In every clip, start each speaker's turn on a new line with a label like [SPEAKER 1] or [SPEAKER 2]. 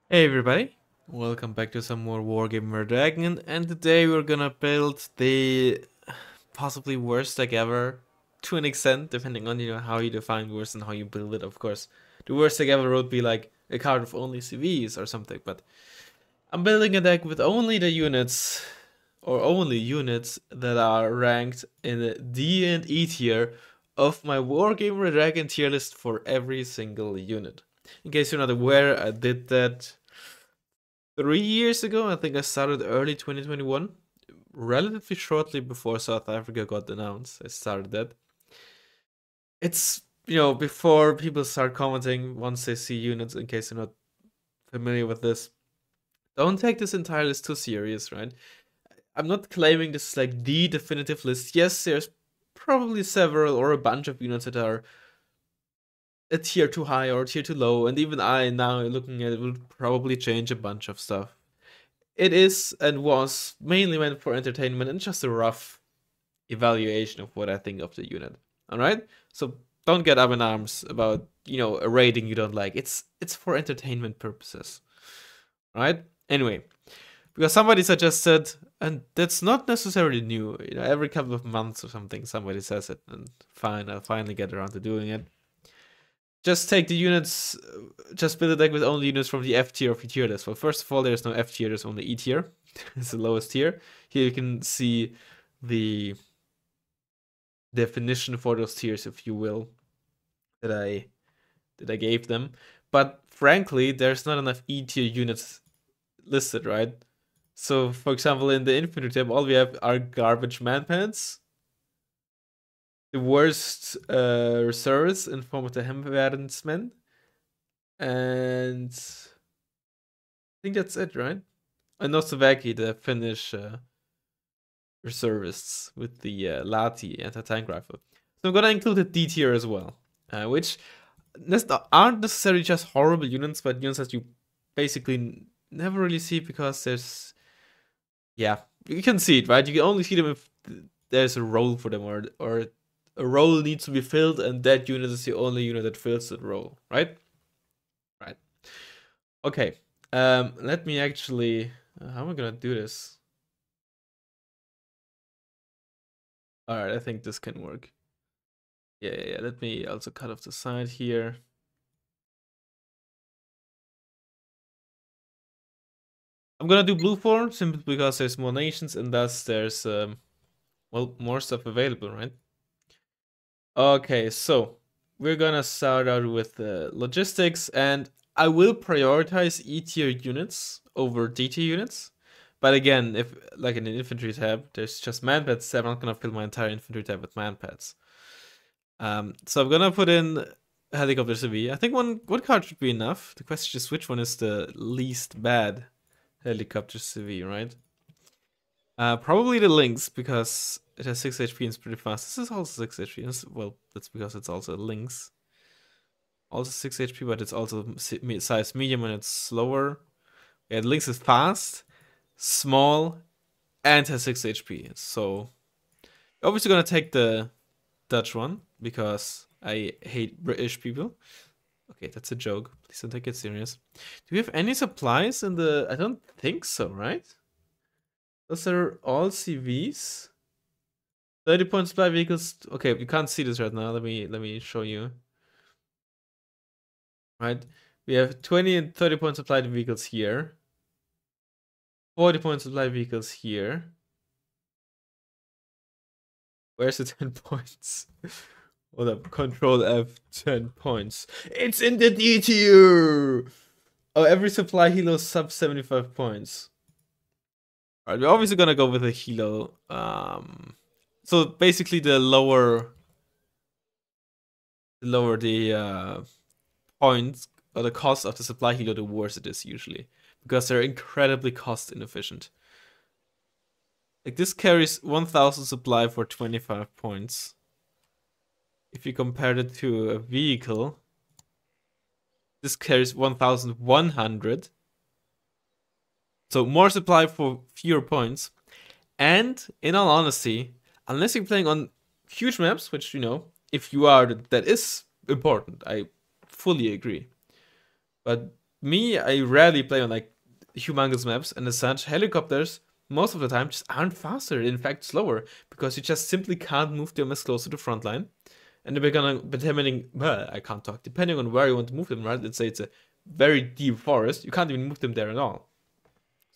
[SPEAKER 1] Hey everybody, welcome back to some more Wargaming Dragon, and today we're gonna build the possibly worst deck ever, to an extent, depending on how you define worst and how you build it, of course. The worst deck ever would be like a card of only CVs or something, but I'm building a deck with only the units, or only units that are ranked in the D and E tier of my Wargamer Dragon tier list for every single unit. In case you're not aware, I did that 3 years ago. I think I started early 2021, relatively shortly before South Africa got announced. I started that. It's, before people start commenting once they see units, in case you're not familiar with this. Don't take this entire list too serious, right? I'm not claiming this is like the definitive list. Yes, there's probably several or a bunch of units that are a tier too high or a tier too low, and even I, now looking at it, would probably change a bunch of stuff. It is and was mainly meant for entertainment and just a rough evaluation of what I think of the unit. Alright? So don't get up in arms about, a rating you don't like. It's for entertainment purposes. Alright? Anyway, because somebody suggested, and that's not necessarily new, every couple of months or something somebody says it, and fine, I'll finally get around to doing it. Just take the units, just build a deck with only units from the F tier of the tier list. Well, first of all, there's no F tier, there's only E tier. It's the lowest tier. Here you can see the definition for those tiers, if you will, that I gave them. But frankly, there's not enough E tier units listed, right? So, for example, in the infantry tab, all we have are garbage manpads, the worst reserves in form of the Hemwerensmen, and I think that's it, right? And Nosovaki, the Finnish reservists with the Lati anti-tank rifle. So I'm gonna include the D tier as well, which aren't necessarily just horrible units, but units that you basically never really see because there's, yeah, you can see it, right? You can only see them if there's a role for them, or a role needs to be filled, and that unit is the only unit that fills that role, right? Right. Okay. Let me actually. How am I gonna do this? All right, I think this can work. Yeah. Let me also cut off the side here. I'm gonna do blue form simply because there's more nations and thus there's well, more stuff available, right? Okay, so we're gonna start out with logistics, and I will prioritize E tier units over D tier units. But again, if like in the infantry tab, there's just manpads, so I'm not gonna fill my entire infantry tab with manpads. So I'm gonna put in helicopter CV. I think one card should be enough. The question is which one is the least bad helicopter CV, right? Probably the Lynx, because it has 6 HP and is pretty fast. This is also 6 HP. Well, that's because it's also a Lynx. Also 6 HP, but it's also size medium and it's slower. Yeah, the Lynx is fast, small, and has 6 HP. So, obviously gonna take the Dutch one, because I hate British people. Okay, that's a joke. Please don't take it serious. Do we have any supplies in the... I don't think so, right? Those are all CVs. 30 point supply vehicles. Okay, you can't see this right now. Let me show you. Right? We have 20 and 30 point supply vehicles here. 40 point supply vehicles here. Where's the 10 points? Hold up. Control F, 10 points. It's in the D tier! Oh, every supply helo sub 75 points. Alright, we're obviously gonna go with a helo. So basically the lower the points or the cost of the supply helo, the worse it is usually, because they're incredibly cost inefficient. Like this carries 1000 supply for 25 points. If you compare it to a vehicle, this carries 1100. So more supply for fewer points. And in all honesty, unless you're playing on huge maps, which, if you are, that is important. I fully agree. But me, I rarely play on like humongous maps, and as such, helicopters most of the time just aren't faster. In fact, slower because you just simply can't move them as close to the front line. And they're gonna, depending, well, I can't talk. Depending on where you want to move them, right? Let's say it's a very deep forest, you can't even move them there at all.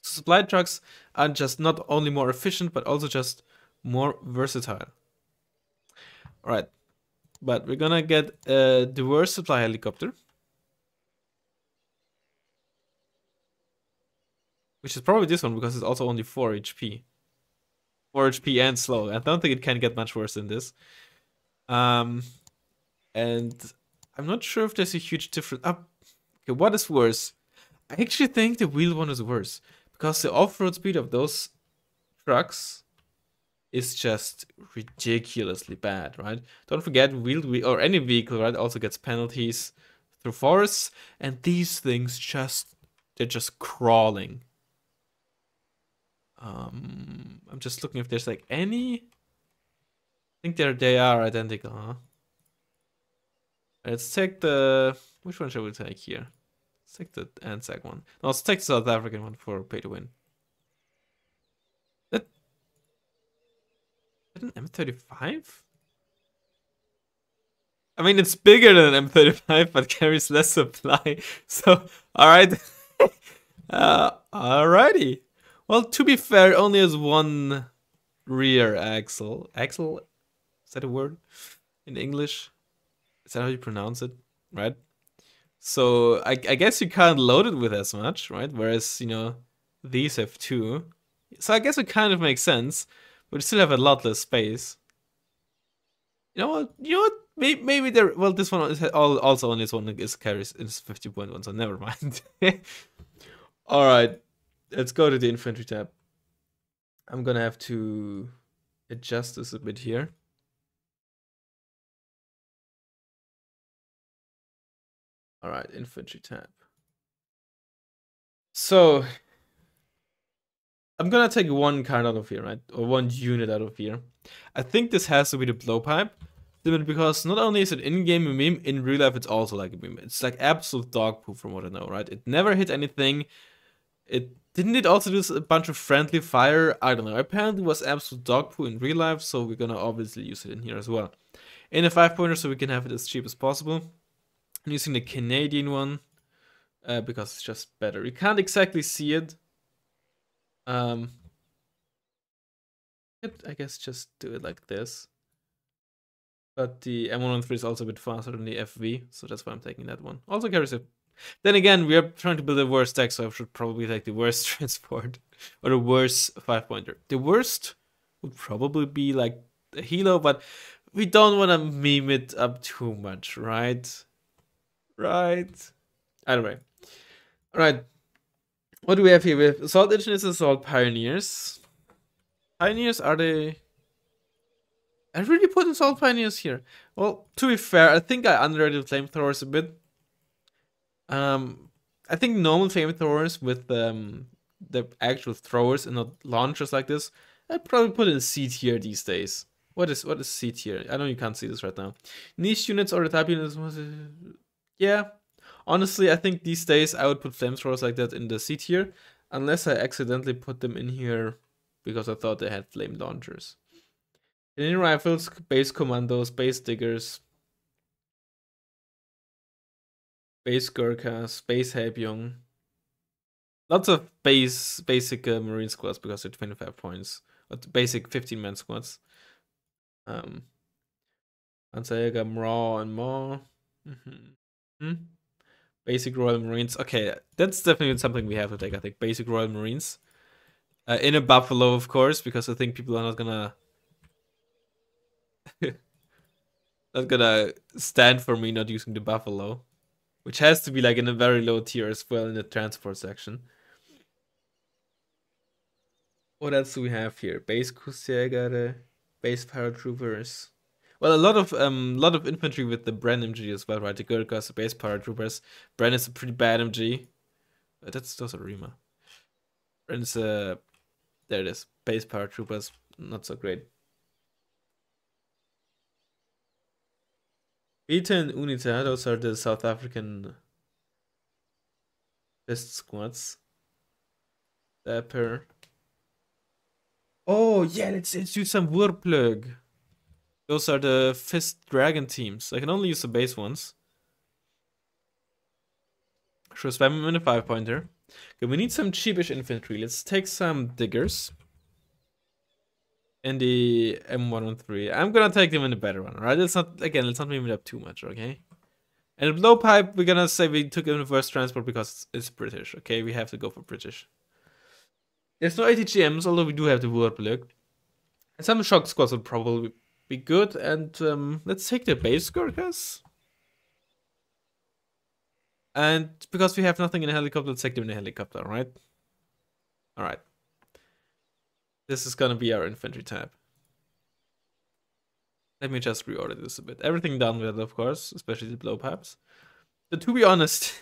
[SPEAKER 1] Supply trucks are just not only more efficient, but also just more versatile. All right, but we're gonna get the worst supply helicopter, which is probably this one because it's also only 4 HP. 4 HP and slow. I don't think it can get much worse than this. Um, and I'm not sure if there's a huge difference. Okay, what is worse? I actually think the wheel one is worse because the off-road speed of those trucks is just ridiculously bad, right? Don't forget, wheeled or any vehicle, right, also gets penalties through forests, and these things they're just crawling. I'm just looking if there's like any. I think they are identical, huh? Let's take the, which one shall we take here? Let's take the ANZAC one. No, let's take the South African one for pay to win. That an M35? I mean, it's bigger than an M35, but carries less supply. So, alright. Alrighty. Well, to be fair, only has one rear axle. Axle? Is that a word in English? Is that how you pronounce it? Right? So, I guess you can't load it with as much, right? Whereas, these have two. So, I guess it kind of makes sense, but you still have a lot less space. You know what? Maybe there. Well, this one is also on this one is carries is 50.1, so never mind. All right, let's go to the infantry tab. I'm gonna have to adjust this a bit here. All right, infantry tab. So I'm gonna take one card out of here, right, or one unit out of here. I think this has to be the blowpipe. Because not only is it in-game a meme, in real life it's also like a meme. It's like absolute dog poop from what I know, right? It never hit anything. Didn't it also do a bunch of friendly fire? I don't know. Apparently it was absolute dog poo in real life, so we're gonna obviously use it in here as well. In a 5-pointer, so we can have it as cheap as possible. I'm using the Canadian one because it's just better. You can't exactly see it. I guess just do it like this. But the M113 is also a bit faster than the FV, so that's why I'm taking that one. Also carries a. Then again, we are trying to build a worst deck, so I should probably take the worst transport or the worst 5-pointer. The worst would probably be like the Hilo, but we don't want to meme it up too much, right? Right. Anyway, all right. What do we have here? We have Assault Engineers, Assault Pioneers. Pioneers, are they? I really put Assault Pioneers here. Well, to be fair, I think I underrated flamethrowers a bit. I think normal flamethrowers with the actual throwers and not launchers like this, I'd probably put in C tier these days. What is C tier? I know you can't see this right now. Niche units or the type units. Yeah, honestly, I think these days I would put flamethrowers like that in the C tier, unless I accidentally put them in here because I thought they had flame launchers. Canadian rifles, base commandos, base diggers, base Gurkhas, base Habyong. Lots of basic Marine squads because they're 25 points. But basic 15-man squads. Ansayaga, Mraw, and more. Basic Royal Marines. Okay, that's definitely something we have to take, I think. Basic Royal Marines. In a Buffalo, of course, because I think people are not gonna not gonna stand for me not using the Buffalo. Which has to be like in a very low tier as well in the transport section. What else do we have here? Base Kusiagare, base paratroopers. Well, a lot of infantry with the Bren MG as well, right? The Gurkhas, the base paratroopers. Bren is a pretty bad MG. Those are Rima. Bren is a, there it is. Base paratroopers, not so great. Vita and UNITA, those are the South African Fist squads. Dapper. Oh yeah, let's use some Wurplug. Those are the Fist Dragon teams. I can only use the base ones. Sure, spam him in a 5-pointer. Okay, we need some cheapish infantry. Let's take some diggers. In the M113. I'm gonna take them in the better one, right? Let's not meme it up too much, okay? And the blowpipe, we're gonna say we took inverse transport because it's British, okay? We have to go for British. There's no ATGMs, although we do have the Wordplug. And some shock squads would probably be good. And let's take the base Gurkhas. And because we have nothing in a helicopter, let's take them in a helicopter, right? Alright. This is gonna be our infantry tab. Let me just reorder this a bit. Everything done with it, of course, especially the blowpipes. But to be honest,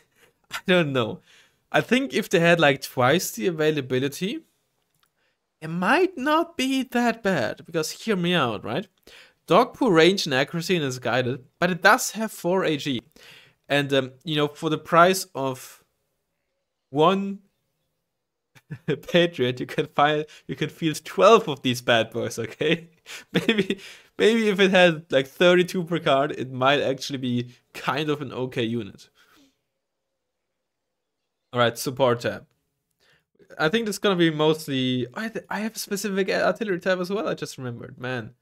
[SPEAKER 1] I don't know. I think if they had like twice the availability, it might not be that bad. Because hear me out, right? Dogpoo range and accuracy and is guided, but it does have 4 AG. And you know, for the price of one Patriot, you can field 12 of these bad boys, okay? Maybe if it had like 32 per card, it might actually be kind of an okay unit. Alright, support tab. I think it's gonna be mostly... I have a specific artillery tab as well, I just remembered, man.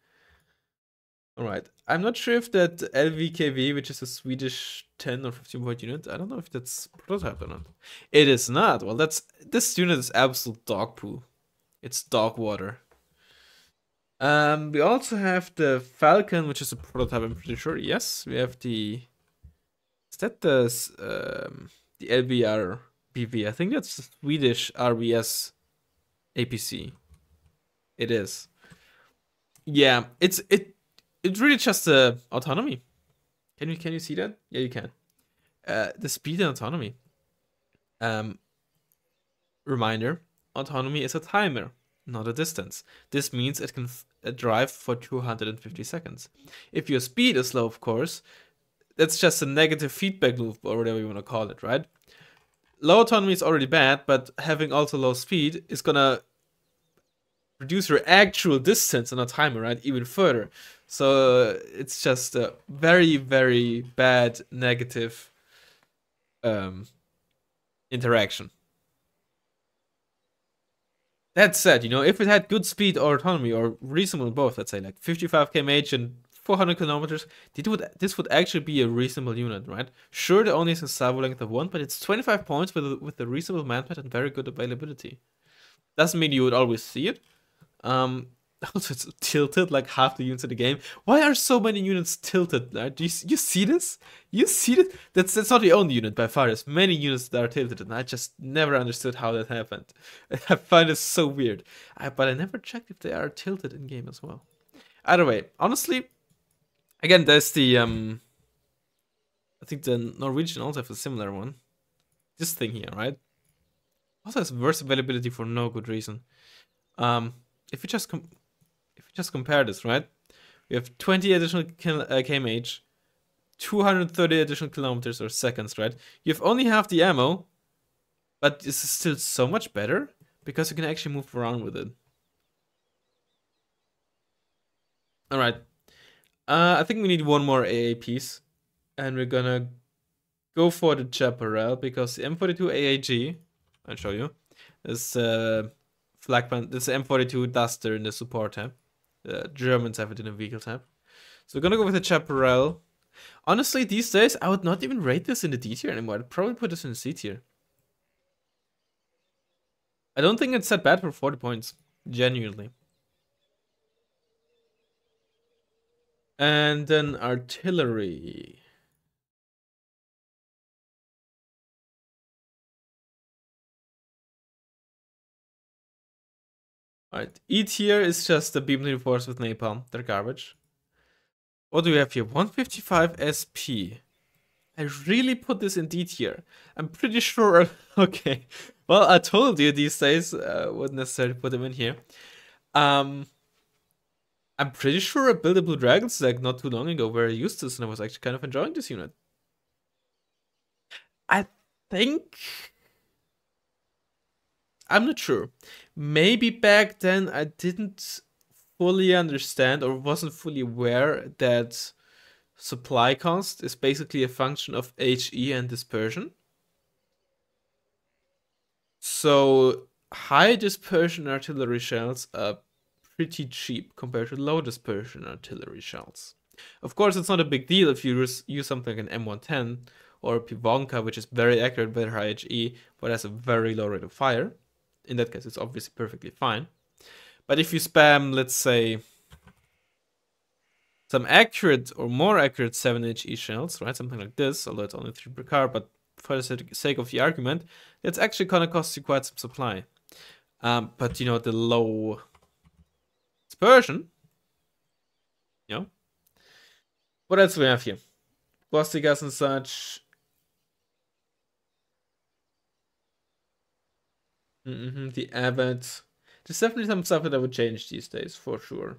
[SPEAKER 1] Alright, I'm not sure if that LVKV, which is a Swedish 10 or 15 point unit, I don't know if that's prototype or not. It is not. Well, this unit is absolute dog poo. It's dog water. We also have the Falcon, which is a prototype, I'm pretty sure. Yes, we have the... Is that the LVR BV? I think that's the Swedish RBS APC. It is. Yeah, it's really just autonomy. Can you see that? Yeah, you can. The speed and autonomy. Reminder, autonomy is a timer, not a distance. This means it can drive for 250 seconds. If your speed is low, of course, that's just a negative feedback loop or whatever you want to call it, right? Low autonomy is already bad, but having also low speed is gonna reduce your actual distance on a timer, right, even further. So it's just a very, very bad negative interaction. That said, you know, if it had good speed or autonomy or reasonable both, let's say like 55 km/h and 400 kilometers, this would actually be a reasonable unit, right? Sure, the only has a salvo length of 1, but it's 25 points with a reasonable manpad and very good availability. Doesn't mean you would always see it. Also, it's tilted like half the units in the game. Why are so many units tilted? Right? Do you see this? You see it? That's not the only unit by far. There's many units that are tilted, and I just never understood how that happened. I find it so weird. But I never checked if they are tilted in game as well. Either way, honestly, again, there's the I think the Norwegian also have a similar one. This thing here, right? Also has worse availability for no good reason. If you just compare this, right? We have 20 additional kmh, 230 additional kilometers or seconds, right? You have only half the ammo, but this is still so much better because you can actually move around with it. All right. I think we need one more AA piece, and we're gonna go for the Chaparral because the M42 AAG, I'll show you, is Flakband. This is M42 Duster in the support tab. The Germans have it in the vehicle tab. So we're gonna go with the Chaparral. Honestly, these days, I would not even rate this in the D tier anymore. I'd probably put this in the C tier. I don't think it's that bad for 40 points. Genuinely. And then artillery. Alright, E tier is just the beam reinforced with napalm. They're garbage. What do we have here? 155 SP. I really put this in D tier. I'm pretty sure. Okay. Well, I told you these days wouldn't necessarily put them in here. I'm pretty sure I built a Blue Dragon stack not too long ago where I used this and I was actually kind of enjoying this unit. I think I'm not sure. Maybe back then I didn't fully understand or wasn't fully aware that supply cost is basically a function of HE and dispersion. So high dispersion artillery shells are pretty cheap compared to low dispersion artillery shells. Of course, it's not a big deal if you use something like an M110 or a Pivonka, which is very accurate, very high HE, but has a very low rate of fire. In that case, it's obviously perfectly fine. But if you spam, let's say, some accurate or more accurate 7HE shells, right? Something like this, although it's only 3 per car, but for the sake of the argument, it's actually gonna cost you quite some supply. But you know, the low dispersion, you know. What else do we have here? Plastikas and such. The Avid. There's definitely some stuff that I would change these days, for sure.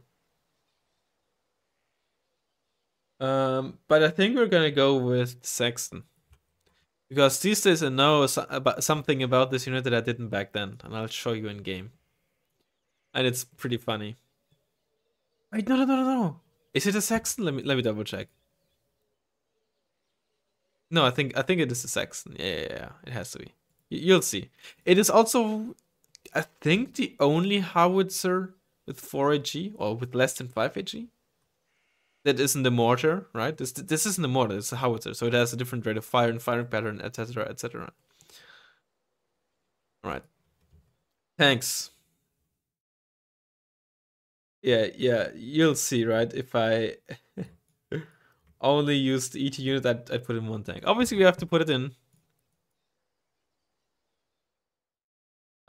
[SPEAKER 1] But I think we're gonna go with Sexton. Because these days I know something about this unit that I didn't back then, and I'll show you in game. And it's pretty funny. Wait, no. Is it a Sexton? Let me double check. No, I think it is a Sexton. Yeah. It has to be. You'll see. It is also, I think, the only howitzer with 4 AG or with less than 5 AG that isn't the mortar, right? This isn't the mortar. It's a howitzer, so it has a different rate of fire and firing pattern, etc., etc. All right. Thanks. Yeah. You'll see, right? If I only used the ET unit, I'd put in one tank. Obviously, we have to put it in.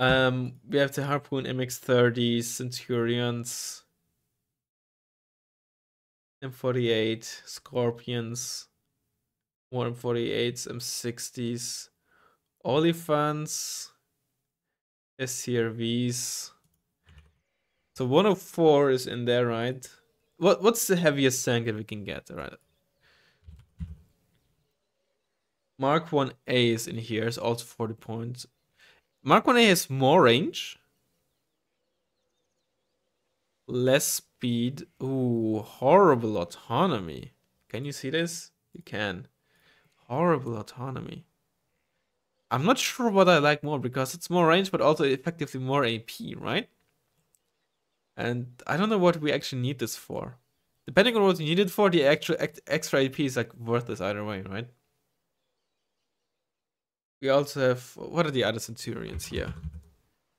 [SPEAKER 1] We have the Harpoon MX-30 Centurions, M48 Scorpions, more M48s, M60s, Olifants, SCRVs. So 104 is in there, right? What's the heaviest tank that we can get, right? Mark 1A is in here, it's also 40 points. Mark 1A has more range. Less speed. Ooh, horrible autonomy. Can you see this? You can. Horrible autonomy. I'm not sure what I like more because it's more range, but also effectively more AP, right? And I don't know what we actually need this for. Depending on what you need it for, the actual extra AP is like worthless either way, right? We also have, what are the other Centurions here?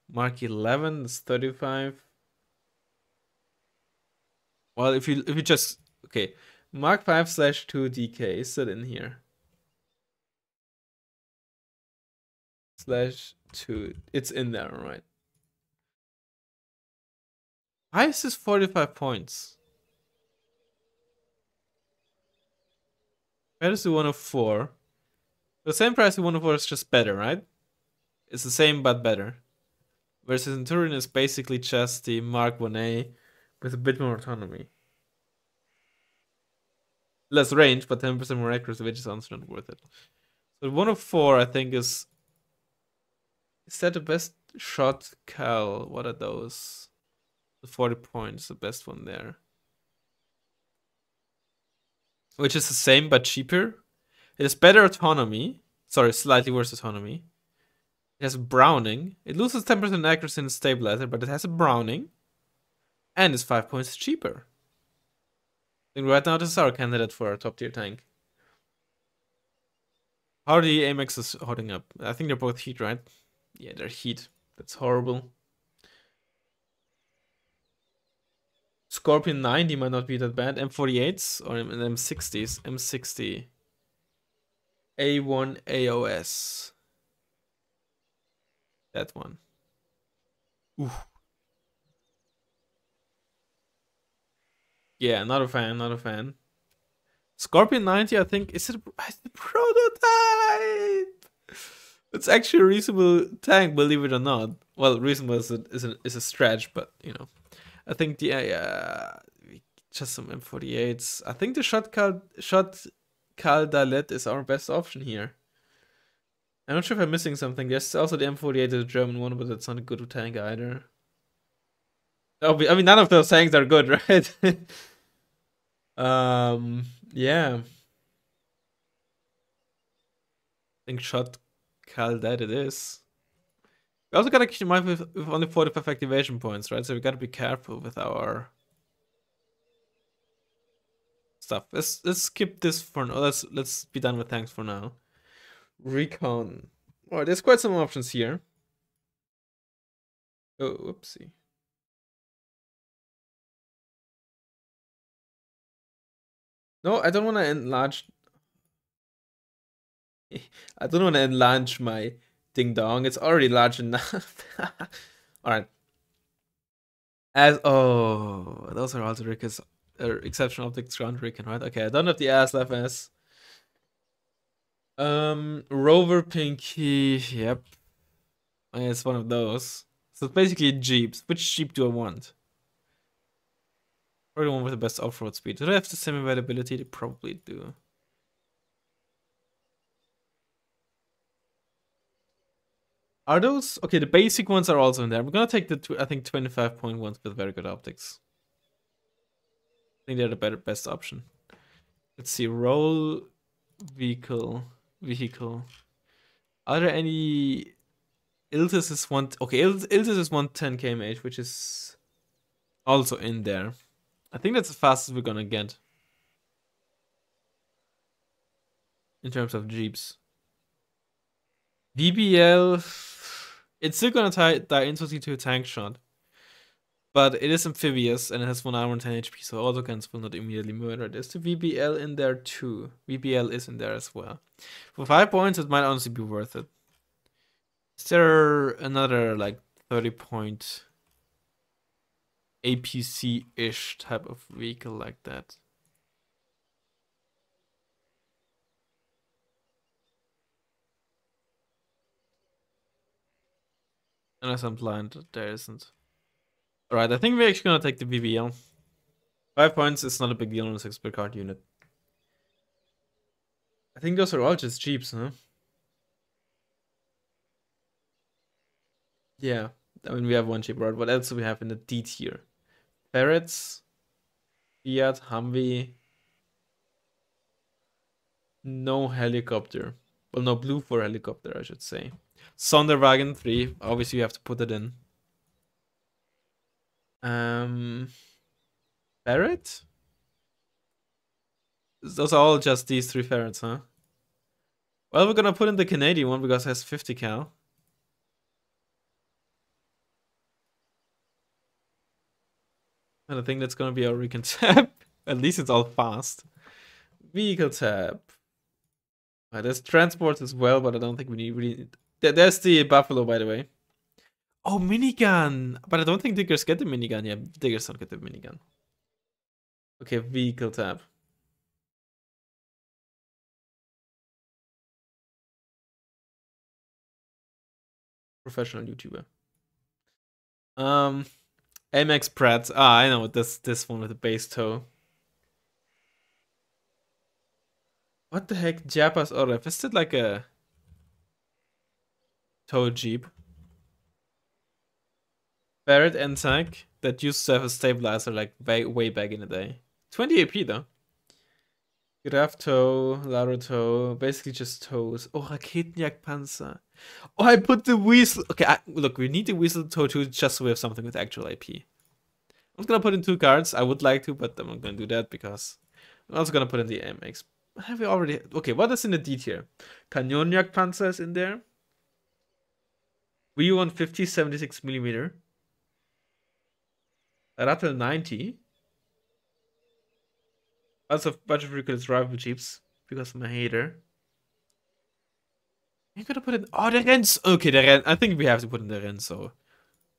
[SPEAKER 1] Mark 11 is 35. Well, if you just, okay, Mark 5/2 DK is still in here. /2, it's in there, right? Why is this 45 points? Where is the 104? The same price the 104 is just better, right? It's the same but better. Whereas the Centurion is basically just the Mark 1A with a bit more autonomy. Less range, but 10% more accuracy, which is also not worth it. So 104, I think, is that the best shot cal? What are those? The 40 points, the best one there. Which is the same but cheaper. It has better autonomy. Sorry, slightly worse autonomy. It has Browning. It loses 10% accuracy in the stabilizer, but it has a Browning. And is 5 points cheaper. I think right now this is our candidate for our top tier tank. How are the AMXs holding up? I think they're both heat, right? Yeah, they're heat. That's horrible. Scorpion 90 might not be that bad. M48s or M60s? M60. A1 AOS. That one. Ooh. Yeah, not a fan. Scorpion 90, I think, is it the prototype? It's actually a reasonable tank, believe it or not. Well, reasonable is a stretch, but you know, I think the just some M48s. I think the shot Cal Dalet is our best option here. I'm not sure if I'm missing something. There's also the M48, the German one, but that's not a good tank either. Oh, I mean, none of those tanks are good, right? Yeah. I think shot Cal that it is. We also gotta keep in mind with only 45 activation points, right? So we gotta be careful with our stuff. Let's skip this for now. Let's be done with tanks for now. Recon. Oh, there's quite some options here. Oh, whoopsie. No, I don't want to enlarge. I don't want to enlarge my ding dong. It's already large enough. All right. As those are also Rick's exceptional optics ground Rickon, right? Okay, I don't have the ass left as. Rover Pinky. Yep. It's one of those. So it's basically Jeeps. Which Jeep do I want? Or the one with the best off-road speed? Do they have the same availability? They probably do. Are those okay? The basic ones are also in there. We're gonna take the I think 25-point ones with very good optics. I think they're the best option. Let's see. Roll vehicle. Are there any? Iltis is one. Okay, Iltis is 110 kmh, which is also in there. I think that's the fastest we're gonna get in terms of jeeps. VBL. It's still gonna die instantly to a tank shot. But it is amphibious and it has 1 armor and 10 HP, so autocans will not immediately murder. There's the VBL in there too. VBL is in there as well. For 5 points, it might honestly be worth it. Is there another like 30-point APC-ish type of vehicle like that? Unless I'm blind, there isn't. Alright, I think we're actually gonna take the VBL. 5 points is not a big deal on a 6 per card unit. I think those are all just jeeps, huh? Yeah. I mean, we have one jeep, right? What else do we have in the D tier? Ferrets, Fiat, Humvee. No helicopter. Well, no blue for helicopter, I should say. Sonderwagen 3. Obviously, you have to put it in. Ferret? Those are all just these 3 ferrets, huh? Well, we're gonna put in the Canadian one because it has 50 cal. And I think that's gonna be our recon tab. At least it's all fast. Vehicle tab. There's transport as well, but I don't think we need. There's the Buffalo, by the way. Oh, minigun! But I don't think diggers get the minigun. Yeah, diggers don't get the minigun. Okay, vehicle tab. Professional YouTuber. MX Pratt. Ah, I know this one with the base toe. What the heck? Japas Oref. Is it like a tow jeep? Barrett N-Tank that used to have a stabilizer like way back in the day. 20 AP though. Graf Tow, Laro Tow, basically just tows. Oh, Raketenjagdpanzer. Oh, I put the Weasel. Okay, look, we need the Weasel Tow too, just so we have something with actual AP. I'm gonna put in 2 cards. I would like to, but I'm not gonna do that because I'm also gonna put in the MX. Have we already? Okay, what is in the D tier? Kanonjagdpanzer is in there. V150 76mm. Rattel 90. Also, a bunch of ridiculous rival jeeps because I'm a hater. I'm gonna put in. Oh, the Renzo. Okay, the Ren. I think we have to put in the Renzo.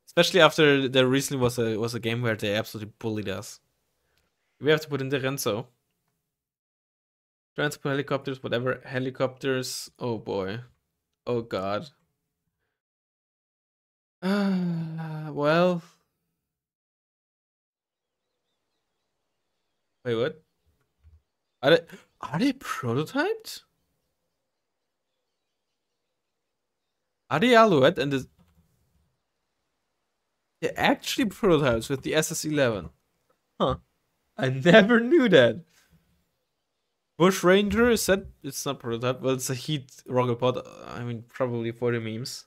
[SPEAKER 1] Especially after there recently was a game where they absolutely bullied us. We have to put in the Renzo. Transport helicopters, whatever. Helicopters. Oh boy. Oh god. Well. Wait, what? Are they prototyped? Are they Alouette and they're actually prototypes with the SS11? Huh. I never knew that. Bush Ranger is that it's not prototype, well it's a heat rocket pod. I mean probably for the memes.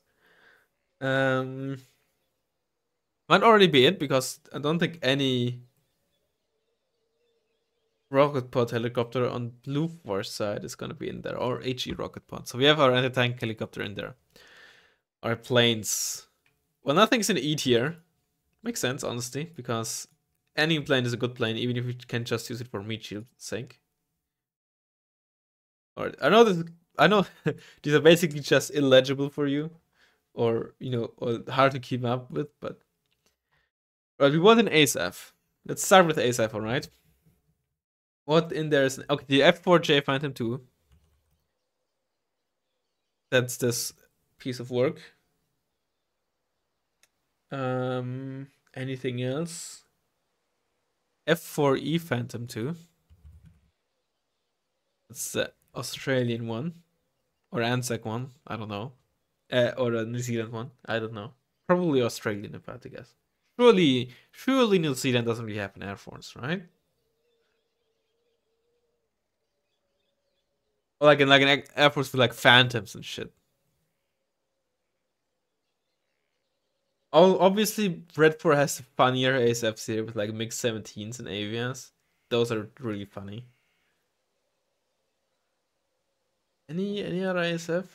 [SPEAKER 1] Um Might already be it because I don't think any rocket pod helicopter on Blue Force side is gonna be in there, or HE rocket pod. So we have our anti-tank helicopter in there. Our planes. Well, nothing's in E tier. Makes sense, honestly, because any plane is a good plane, even if you can just use it for meat shield sake. Or I know these are basically just illegible for you, or or hard to keep up with, but right, we want an ASF. Let's start with ASF, alright? What in there is okay, the F4J Phantom 2. That's this piece of work. Anything else? F4E Phantom 2. It's the Australian one. Or ANZAC one. I don't know. Or a New Zealand one. I don't know. Probably Australian if I had to guess. Surely New Zealand doesn't really have an Air Force, right? Or like an Air Force with like Phantoms and shit. Oh, obviously Red 4 has the funnier ASFs here with like MiG 17s and Avians. Those are really funny. Any other ASF?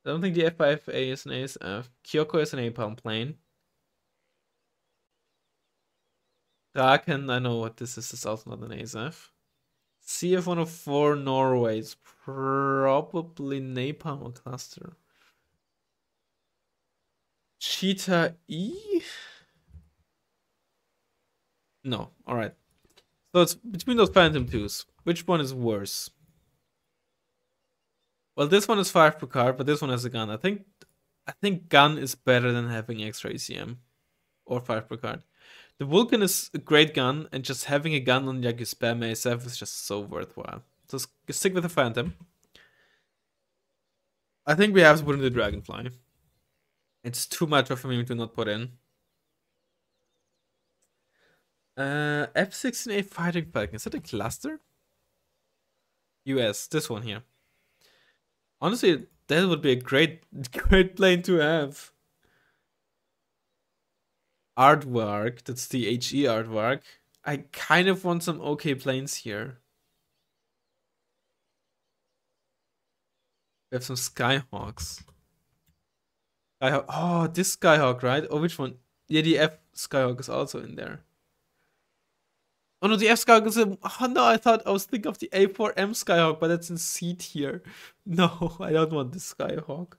[SPEAKER 1] I don't think the F5A is an ASF. Kyoko is an napalm plane. Draken, I know what this is also not an ASF. CF-104 Norway is probably napalm or cluster. Cheetah E? No, alright. So it's between those Phantom 2s. Which one is worse? Well, this one is 5 per card, but this one has a gun. I think gun is better than having extra ACM. Or 5 per card. The Vulcan is a great gun, and just having a gun on like your spam ASF is just so worthwhile. So stick with the Phantom. I think we have to put in the Dragonfly. It's too much of a meme to not put in. F-16A Fighting Falcon. Is that a cluster? US, this one here. Honestly, that would be a great plane to have. Aardvark, that's the HE Aardvark. I kind of want some okay planes here. We have some Skyhawks. Skyhawk. Oh, this Skyhawk, right? Oh, which one? Yeah, the F Skyhawk is also in there. Oh no, the F Skyhawk is a. Oh no, I was thinking of the A4M Skyhawk, but that's in C tier. No, I don't want this Skyhawk.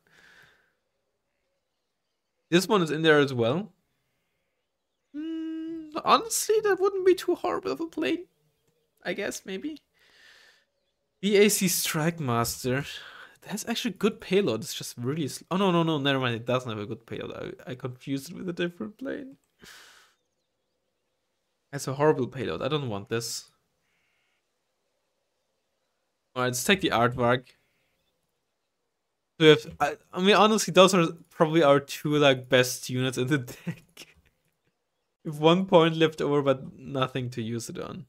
[SPEAKER 1] This one is in there as well. Honestly, that wouldn't be too horrible of a plane. I guess, maybe. BAC Strike Master. That's actually good payload. It's just really slow. Oh, no, never mind. It doesn't have a good payload. I confused it with a different plane. That's a horrible payload. I don't want this. Alright, let's take the Aardvark. So I mean, honestly, those are probably our two like best units in the deck. With 1 point left over, but nothing to use it on.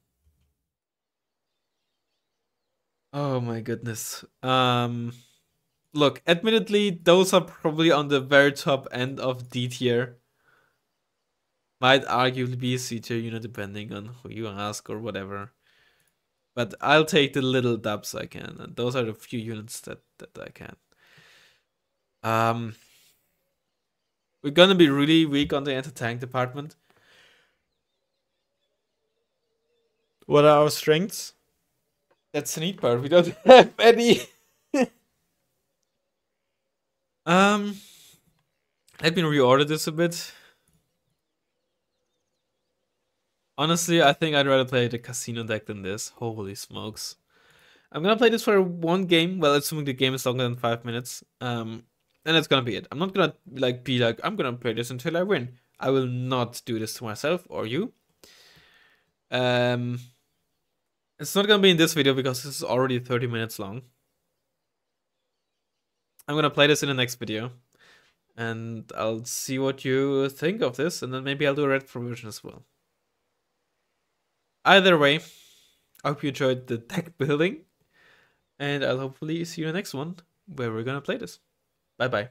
[SPEAKER 1] Oh my goodness. Look, admittedly, those are probably on the very top end of D tier. Might arguably be C tier, depending on who you ask or whatever. But I'll take the little dubs I can, and those are the few units that I can. We're gonna be really weak on the anti-tank department. What are our strengths? That's the neat part. We don't have any. Let me reorder this a bit. Honestly, I think I'd rather play the casino deck than this. Holy smokes. I'm gonna play this for one game. Well, assuming the game is longer than 5 minutes. And that's gonna be it. I'm not gonna be like, I'm gonna play this until I win. I will not do this to myself or you. It's not gonna be in this video because this is already 30 minutes long. I'm gonna play this in the next video, and I'll see what you think of this, and then maybe I'll do a red version as well. Either way, I hope you enjoyed the deck building, and I'll hopefully see you in the next one where we're gonna play this. Bye bye.